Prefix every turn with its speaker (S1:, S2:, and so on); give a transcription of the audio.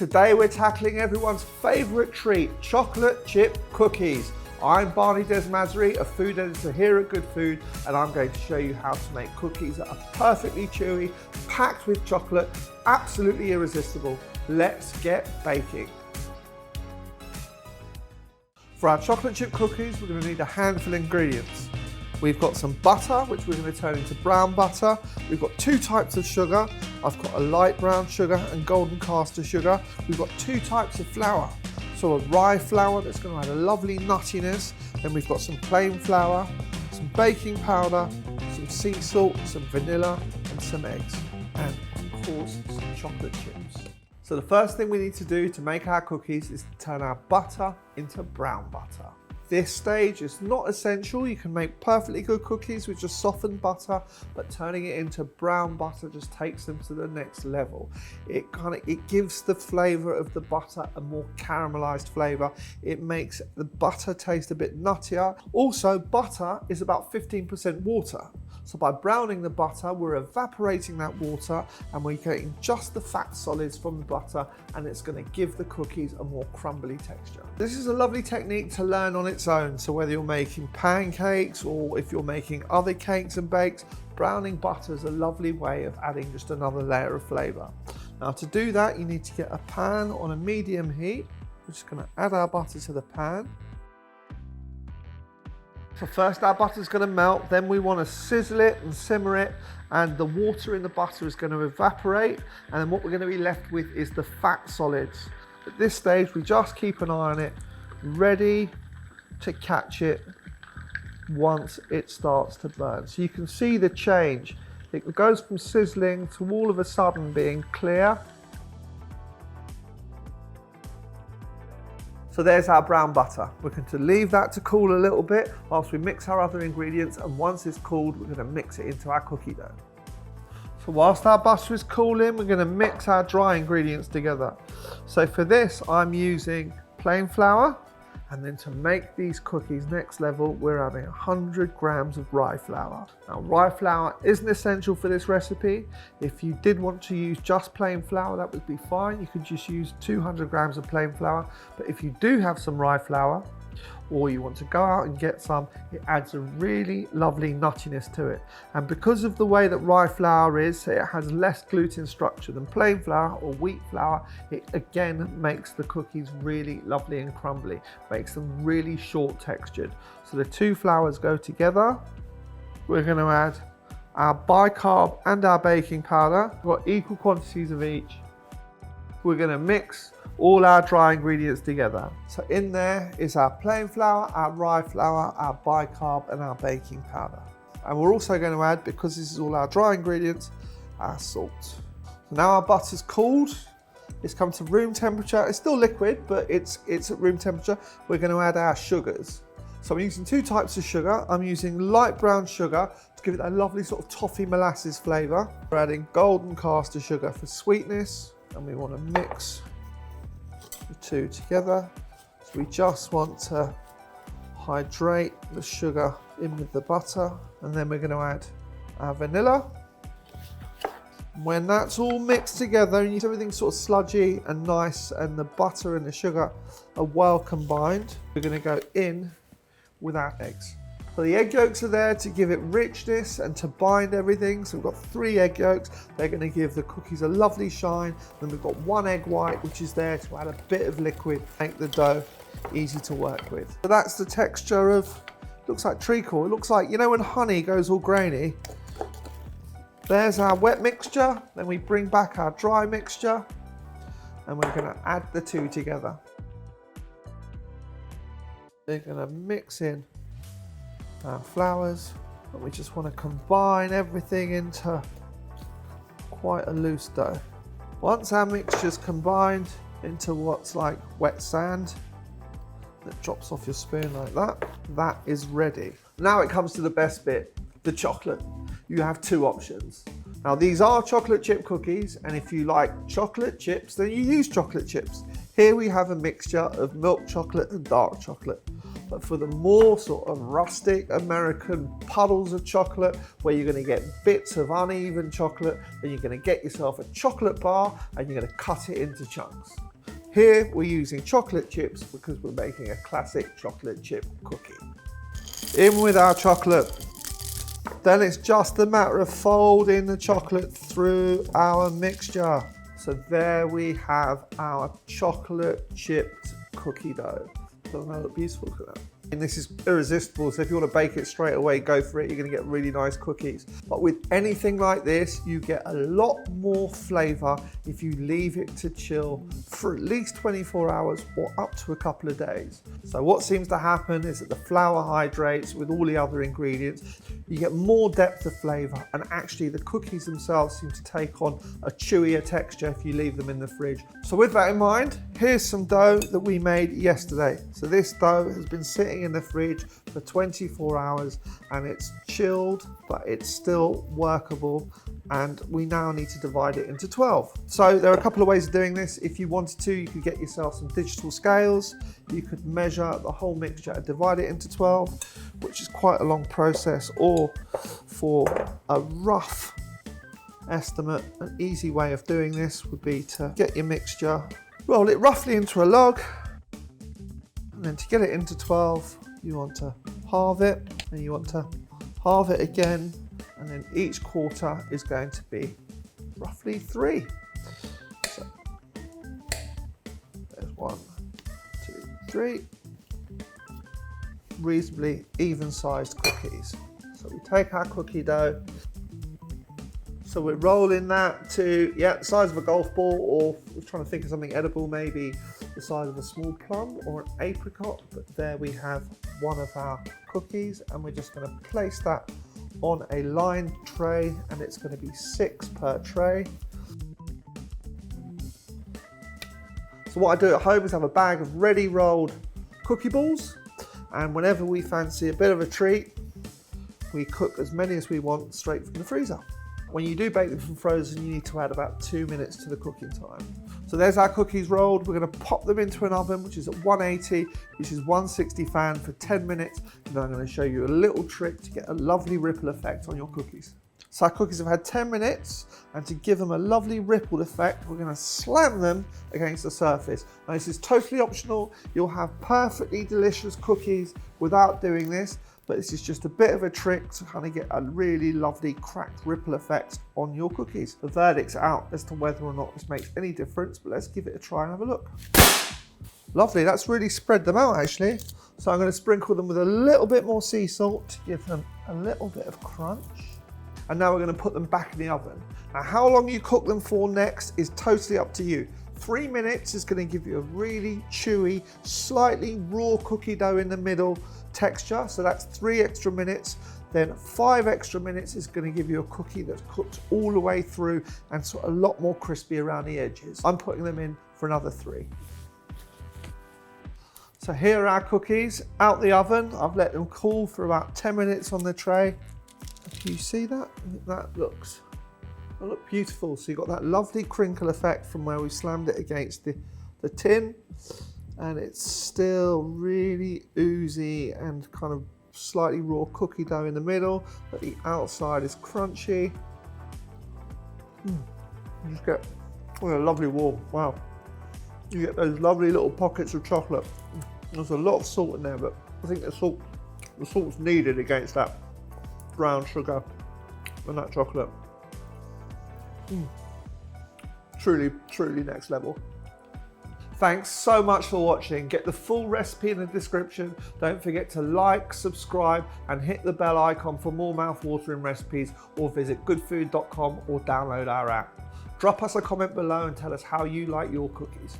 S1: Today we're tackling everyone's favourite treat, chocolate chip cookies. I'm Barney Desmazery, a food editor here at Good Food, and I'm going to show you how to make cookies that are perfectly chewy, packed with chocolate, absolutely irresistible. Let's get baking. For our chocolate chip cookies, we're going to need a handful of ingredients. We've got some butter, which we're going to turn into brown butter. We've got two types of sugar. I've got a light brown sugar and golden caster sugar. We've got two types of flour. So a rye flour that's going to add a lovely nuttiness. Then we've got some plain flour, some baking powder, some sea salt, some vanilla, and some eggs. And of course, some chocolate chips. So the first thing we need to do to make our cookies is to turn our butter into brown butter. This stage is not essential. You can make perfectly good cookies with just softened butter, but turning it into brown butter just takes them to the next level. It gives the flavor of the butter a more caramelized flavor. It makes the butter taste a bit nuttier. Also, butter is about 15% water. So by browning the butter, we're evaporating that water and we're getting just the fat solids from the butter, and it's going to give the cookies a more crumbly texture. This is a lovely technique to learn on its own. So whether you're making pancakes or if you're making other cakes and bakes, browning butter is a lovely way of adding just another layer of flavor. Now to do that, you need to get a pan on a medium heat. We're just going to add our butter to the pan. So first our butter is going to melt, then we want to sizzle it and simmer it, and the water in the butter is going to evaporate, and then what we're going to be left with is the fat solids. At this stage we just keep an eye on it, ready to catch it once it starts to burn. So you can see the change. It goes from sizzling to all of a sudden being clear. So there's our brown butter. We're going to leave that to cool a little bit whilst we mix our other ingredients, and once it's cooled, we're going to mix it into our cookie dough. So whilst our butter is cooling, we're going to mix our dry ingredients together. So for this, I'm using plain flour, and then to make these cookies next level, we're adding 100 grams of rye flour. Now, rye flour isn't essential for this recipe. If you did want to use just plain flour, that would be fine. You could just use 200 grams of plain flour. But if you do have some rye flour, or you want to go out and get some, it adds a really lovely nuttiness to it. And because of the way that rye flour is, it has less gluten structure than plain flour or wheat flour, it again makes the cookies really lovely and crumbly, makes them really short textured. So the two flours go together. We're going to add our bicarb and our baking powder. We've got equal quantities of each. We're going to mix all our dry ingredients together. So in there is our plain flour, our rye flour, our bicarb, and our baking powder. And we're also going to add, because this is all our dry ingredients, our salt. So now our butter's cooled. It's come to room temperature. It's still liquid, but it's at room temperature. We're going to add our sugars. So I'm using two types of sugar. I'm using light brown sugar to give it a lovely sort of toffee molasses flavor. We're adding golden caster sugar for sweetness, and we want to mix the two together. So we just want to hydrate the sugar in with the butter, and then we're going to add our vanilla. When that's all mixed together and everything's sort of sludgy and nice and the butter and the sugar are well combined, we're going to go in with our eggs. So the egg yolks are there to give it richness and to bind everything. So we've got 3 egg yolks. They're going to give the cookies a lovely shine. Then we've got 1 egg white, which is there to add a bit of liquid, make the dough easy to work with. So that's the texture of, looks like treacle. It looks like, you know when honey goes all grainy? There's our wet mixture. Then we bring back our dry mixture, and we're going to add the two together. They're going to mix in our flours, and we just want to combine everything into quite a loose dough. Once our mixture's combined into what's like wet sand that drops off your spoon like that, that is ready. Now it comes to the best bit, the chocolate. You have 2 options. Now these are chocolate chip cookies, and if you like chocolate chips, then you use chocolate chips. Here we have a mixture of milk chocolate and dark chocolate. But for the more sort of rustic American puddles of chocolate, where you're going to get bits of uneven chocolate, then you're going to get yourself a chocolate bar and you're going to cut it into chunks. Here we're using chocolate chips because we're making a classic chocolate chip cookie. In with our chocolate. Then it's just a matter of folding the chocolate through our mixture. So there we have our chocolate chipped cookie dough. Doesn't that look beautiful? Look at that. And this is irresistible, so if you want to bake it straight away, go for it. You're going to get really nice cookies. But with anything like this, you get a lot more flavour if you leave it to chill for at least 24 hours or up to a couple of days. So what seems to happen is that the flour hydrates with all the other ingredients. You get more depth of flavour, and actually the cookies themselves seem to take on a chewier texture if you leave them in the fridge. So with that in mind, here's some dough that we made yesterday. So this dough has been sitting in the fridge for 24 hours and it's chilled, but it's still workable, and we now need to divide it into 12. So there are a couple of ways of doing this. If you wanted to, you could get yourself some digital scales. You could measure the whole mixture and divide it into 12, which is quite a long process, or for a rough estimate, an easy way of doing this would be to get your mixture, roll it roughly into a log, and then to get it into 12, you want to halve it, and you want to halve it again, and then each quarter is going to be roughly 3. So there's 1, 2, 3. Reasonably even-sized cookies. So we take our cookie dough. So we're rolling that to, the size of a golf ball, or we're trying to think of something edible, maybe the size of a small plum or an apricot. But there we have one of our cookies, and we're just going to place that on a lined tray, and it's going to be 6 per tray. So what I do at home is have a bag of ready rolled cookie balls, and whenever we fancy a bit of a treat, we cook as many as we want straight from the freezer. When you do bake them from frozen, you need to add about 2 minutes to the cooking time. So there's our cookies rolled. We're going to pop them into an oven, which is at 180, which is 160 fan for 10 minutes. And then I'm going to show you a little trick to get a lovely ripple effect on your cookies. So our cookies have had 10 minutes, and to give them a lovely rippled effect, we're going to slam them against the surface. Now this is totally optional. You'll have perfectly delicious cookies without doing this, but this is just a bit of a trick to kind of get a really lovely cracked ripple effect on your cookies. The verdict's out as to whether or not this makes any difference, but let's give it a try and have a look. Lovely, that's really spread them out actually. So I'm going to sprinkle them with a little bit more sea salt to give them a little bit of crunch. And now we're going to put them back in the oven. Now how long you cook them for next is totally up to you. 3 minutes is going to give you a really chewy, slightly raw cookie dough in the middle texture. So that's 3 extra minutes. Then 5 extra minutes is going to give you a cookie that's cooked all the way through and sort of a lot more crispy around the edges. I'm putting them in for another 3. So here are our cookies out the oven. I've let them cool for about 10 minutes on the tray. Can you see that? That looks beautiful. So you've got that lovely crinkle effect from where we slammed it against the tin, and it's still really oozy and kind of slightly raw cookie dough in the middle, but the outside is crunchy. You just get a lovely warm, wow. You get those lovely little pockets of chocolate. There's a lot of salt in there, but I think the salt's needed against that brown sugar and that chocolate. Truly, truly next level. Thanks so much for watching. Get the full recipe in the description. Don't forget to like, subscribe, and hit the bell icon for more mouth-watering recipes, or visit goodfood.com or download our app. Drop us a comment below and tell us how you like your cookies.